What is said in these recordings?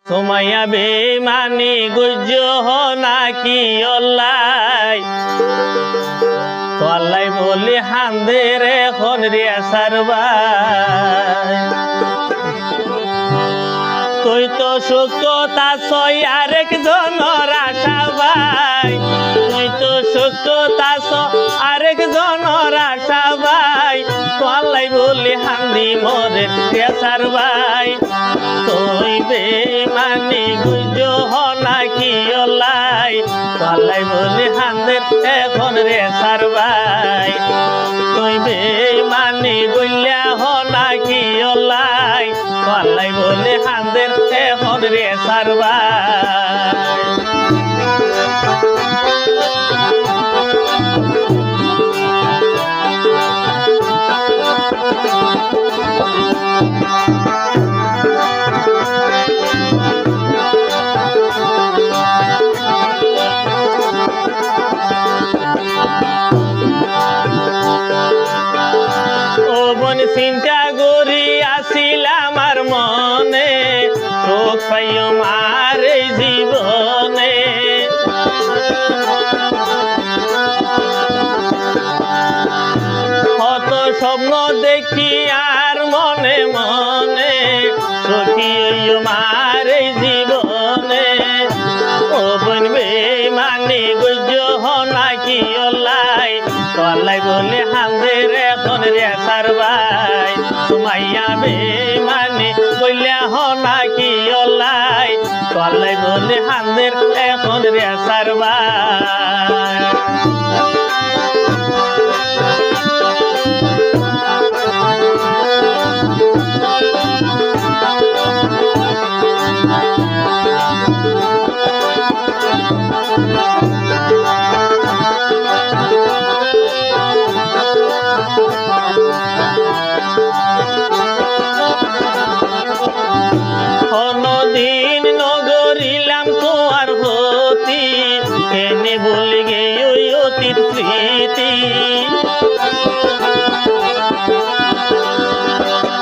সুমাইয়া বেমানি গুজ্জ নাকি অল্লাই তো আল্লাহ বলি হান্দের এখন রিয়া সারবাই তুই তো সুখতা ছয় আরেক জনের আশা ভাই তুই তো সুখতা আরেক জনের আশা ভাই তো আল্লাহ বলি হান্দি মরে রিয়া সারবাই তুই বেমানি গুজ্জ নাকি অল্লাই তো আল্লাহ বলি হান্দের এখন রে সারবাই তুই বেমানি গুল্লা নাকি অল্লাই তো আল্লাহ বলি হান্দের এখন রে সারবাই চিন্তা করি আসিলাম আর মনে সুখ পাইও মার এই জীবনে কত স্বপ্ন দেখি আর মনে মনে সুখী হইও মার এই জীবনে ও বনবে মানে গুজ্জ নাকি অল্লাই তো আল্লাহ বলে হান্দের এখন রে সারবাই সুমাইয়া বেমানি বললে নাকি অল্লাই তো আল্লাহ বলে হান্দের এখন রে সারবাই দিন নগরিলাম তোমার হতি এনে বলে গে অতীত স্মৃতি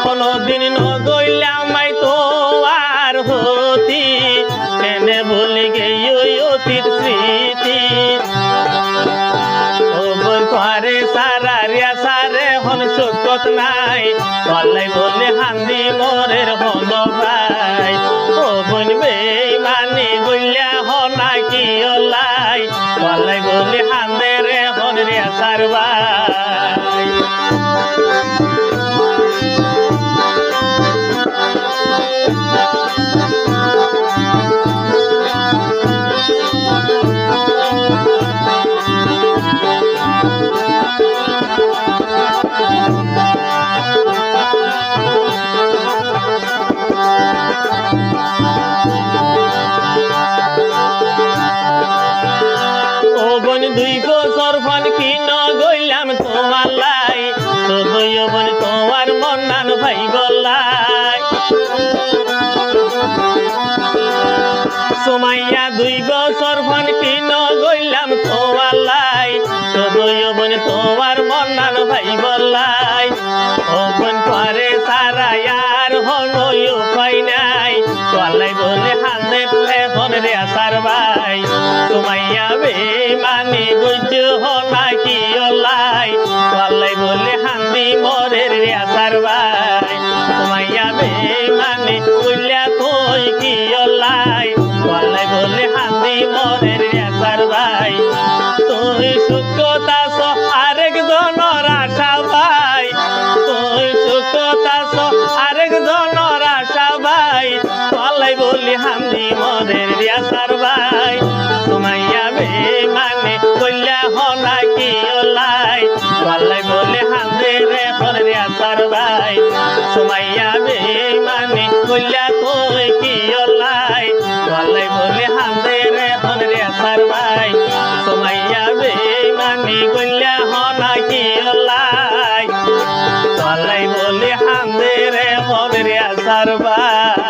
কোনদিন নগরিলাম তোমার হতি এনে বলে গে অতীত স্মৃতি ও বলে সারা রিয়া সারে হন সুখত নাই তলাই বলে হান্দি মোরের হন ভাই ও বনবে মানে বললা নাকি অল্লাই তলাই বলে হান্দের এখন রিয়া সারবাই দুই বছর ফোন কিন গইলাম তোমার লাই তো দুই বোন তোমার মন নান ভাই বললাই সুমাইয়া দুই বছর ফোন কিন গইলাম তোমার লাই তো দুই বোন তোমার মন নান ভাই বললাই ও বোন করে সারা আর হন উপায় নাই তো আল্লাহ বলে হান্দের এখন রে সারবাই সুমাইয়া বেমানি গুজ্জ নাকি অল্লাই তো আল্লাহ বলে হান্দি মরের রে সারবাই সুমাইয়া বেমানি গুল্লা তুই কি অল্লাই তো আল্লাহ বলে হান্দি মরের রে সারবাই তুই সুখতা আরেক জনের আশা ভাই তুই সুখতা আরেক জনের আশা ভাই তো আল্লাহ বলি হান্দি মরের রে সারবাই সুমাইয়া বেমানি কইলা নাকি অল্লাই তো আল্লাহ বলে হান্দের এখন রে সারবাই সুমাইয়া বেমানি কইলা তুই কি অল্লাই তো আল্লাহ বলে হান্দের এখন রে সারবাই সুমাইয়া বেমানি কইলা নাকি অল্লাই তো আল্লাহ বলে হান্দের এখন রে সারবাই।